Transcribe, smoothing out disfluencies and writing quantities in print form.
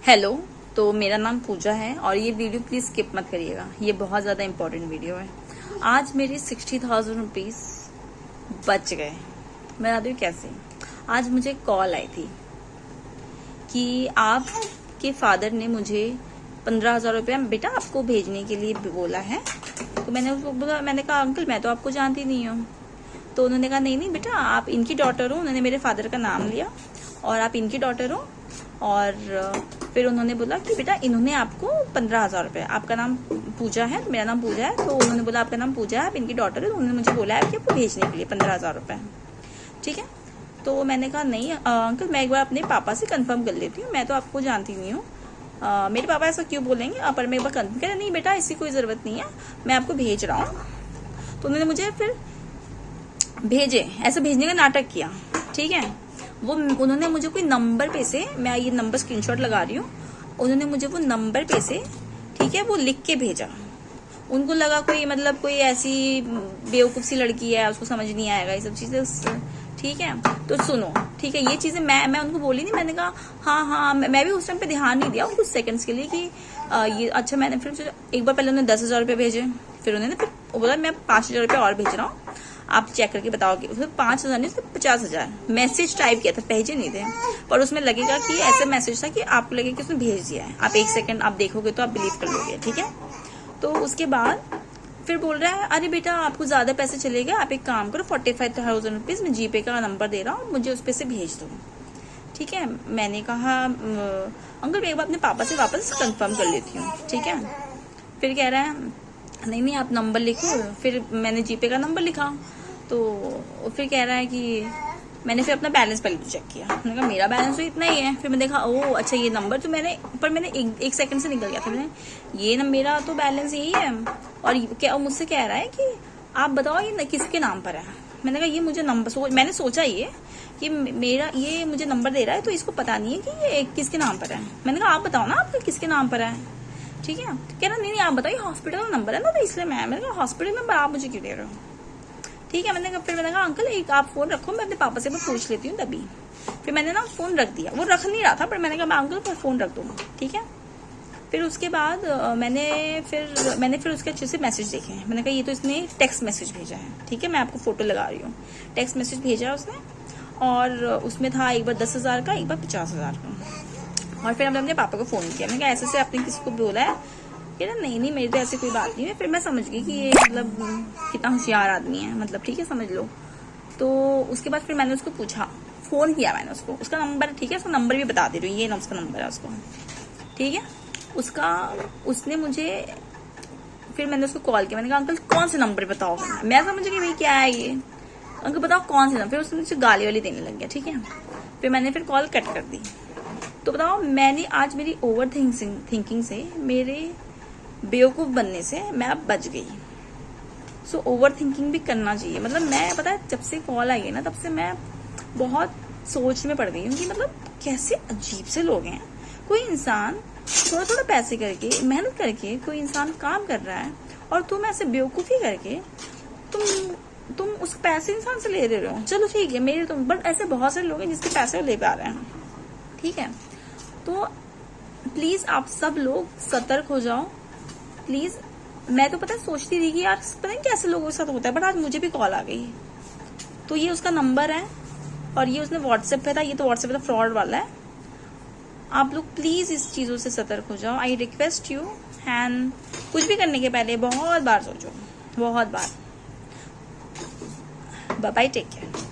Hello. तो मेरा नाम पूजा है और ये वीडियो प्लीज स्किप मत करिएगा, ये बहुत ज्यादा इम्पोर्टेंट वीडियो है। आज मेरे 60,000 रुपीज बच गए। मैं बता दूँ कैसे। आज मुझे कॉल आई थी कि आपके फादर ने मुझे 15,000 रुपया बेटा आपको भेजने के लिए बोला है। तो मैंने उसको बोला, मैंने कहा अंकल मैं तो आपको जानती नहीं हूँ। तो उन्होंने कहा नहीं बेटा आप इनकी डॉटर हो। उन्होंने मेरे फादर का नाम लिया और आप इनकी डॉटर हो। और फिर उन्होंने बोला कि बेटा इन्होंने आपको 15,000 रुपये, आपका नाम पूजा है, मेरा नाम पूजा है, तो उन्होंने बोला आपका नाम पूजा है, आप इनकी डॉटर है, तो उन्होंने मुझे बोला है कि आपको भेजने के लिए 15,000 रुपये। ठीक है। तो मैंने कहा नहीं अंकल मैं एक बार अपने पापा से कंफर्म कर लेती हूँ, मैं तो आपको जानती नहीं हूँ। मेरे पापा ऐसा क्यों बोलेंगे, पर मैं एक बार कंफर्म कह नहीं बेटा इसकी कोई ज़रूरत नहीं है, मैं आपको भेज रहा हूँ। तो उन्होंने मुझे फिर भेजे, ऐसे भेजने का नाटक किया। ठीक है। वो उन्होंने मुझे कोई नंबर पे से, मैं ये नंबर स्क्रीनशॉट लगा रही हूँ, उन्होंने मुझे वो नंबर पे से ठीक है वो लिख के भेजा। उनको लगा कोई मतलब कोई ऐसी बेवकूफ सी लड़की है, उसको समझ नहीं आएगा ये सब चीजें। ठीक है। तो सुनो ठीक है, ये चीजें मैं उनको बोली नहीं। मैंने कहा हाँ मैं भी उस टाइम पे ध्यान नहीं दिया कुछ सेकंड्स के लिए कि ये अच्छा। मैंने फिर एक बार पहले उन्होंने 10,000 रुपये भेजे, फिर उन्होंने फिर बोला मैं 5,000 रुपये और भेज रहा हूँ, आप चेक करके बताओगे। फिर 5,000 नहीं, 50,000 मैसेज टाइप किया था, भेजे नहीं थे, पर उसमें लगेगा कि ऐसा मैसेज था कि आपको लगेगा कि उसने भेज दिया है। आप एक सेकंड आप देखोगे तो आप बिलीव कर लोगे। ठीक है। तो उसके बाद फिर बोल रहा है अरे बेटा आपको ज्यादा पैसे चलेगा, आप एक काम करो 45,000 रुपीज मैं जीपे का नंबर दे रहा हूँ, मुझे उस पर से भेज दो। ठीक है। मैंने कहा अंकल मैं एक बार अपने पापा से वापस कंफर्म कर लेती हूँ। ठीक है। फिर कह रहा है नहीं आप नंबर लिखो। फिर मैंने जीपे का नंबर लिखा, तो फिर कह रहा है कि मैंने फिर अपना बैलेंस पहले तो चेक किया। मैंने कहा मेरा बैलेंस तो इतना ही है। फिर मैंने देखा ओ अच्छा ये नंबर तो मैंने एक सेकंड से निकल गया था। मैंने ये ना मेरा तो बैलेंस यही है। और क्या मुझसे कह रहा है कि आप बताओ ये किसके नाम पर है। मैंने कहा ये मुझे नंबर मैंने सोचा ये कि मेरा ये मुझे नंबर दे रहा है तो इसको पता नहीं है कि ये किसके नाम पर है। मैंने कहा आप बताओ ना आपका किसके नाम पर है। ठीक है। कह रहा नहीं आप बताइए हॉस्पिटल का नंबर है ना, तो इसलिए मैंने कहा हॉस्पिटल नंबर आप मुझे क्यों दे रहे हो। ठीक है। मैंने कहा अंकल एक आप फोन रखो, मैं अपने पापा से मैं पूछ लेती हूँ तभी। फिर मैंने ना फोन रख दिया, वो रख नहीं रहा था, पर मैंने कहा मैं अंकल पर फोन रख दूंगा। ठीक है। फिर उसके बाद मैंने फिर उसके अच्छे से मैसेज देखे। मैंने कहा ये तो इसने टेक्स्ट मैसेज भेजा है। ठीक है। मैं आपको फोटो लगा रही हूँ। टेक्स्ट मैसेज भेजा उसने और उसमें था एक बार 10,000 का, एक बार 50,000 का। और फिर हमने अपने पापा को फोन किया। मैंने कहा ऐसे से आपने किसी को बोला है कि ना नहीं मेरी तो ऐसी कोई बात नहीं है। फिर मैं समझ गई कि ये मतलब कितना होशियार आदमी है, मतलब ठीक है समझ लो। तो उसके बाद फिर मैंने उसको पूछा, फोन किया मैंने उसको, उसका नंबर ठीक है, उसका नंबर भी बता दे रही हूँ, ये ना उसका नंबर है उसको। ठीक है। उसने मुझे फिर मैंने उसको कॉल किया। मैंने कहा अंकल कौन से नंबर बताओ। मैं समझ गई भाई क्या है ये, अंकल बताओ कौन से नंबर। फिर उसने मुझे गाली वाली देने लग गया। ठीक है। फिर मैंने फिर कॉल कट कर दी। तो बताओ मैंने आज मेरी ओवर थिंकिंग से, मेरे बेवकूफ बनने से मैं अब बच गई। सो ओवर थिंकिंग भी करना चाहिए। मतलब मैं पता है जब से कॉल आई है ना तब से मैं बहुत सोच में पड़ गई हूँ कि मतलब कैसे अजीब से लोग हैं। कोई इंसान थोड़ा थोड़ा पैसे करके मेहनत करके कोई इंसान काम कर रहा है और तुम ऐसे बेवकूफी करके तुम उस पैसे इंसान से ले रहे हो। चलो ठीक है मेरे तुम, बट ऐसे बहुत सारे लोग हैं जिसके पैसे ले पा रहे हैं। ठीक है। तो प्लीज आप सब लोग सतर्क हो जाओ प्लीज। मैं तो पता है सोचती थी कि यार पता नहीं कैसे लोगों के साथ होता है, बट आज मुझे भी कॉल आ गई। तो ये उसका नंबर है और ये उसने व्हाट्सएप पे था, ये तो व्हाट्सएप पे फ्रॉड वाला है। आप लोग प्लीज इस चीजों से सतर्क हो जाओ। I request you. एंड कुछ भी करने के पहले बहुत बार सोचो, बहुत बार। Bye bye, take care.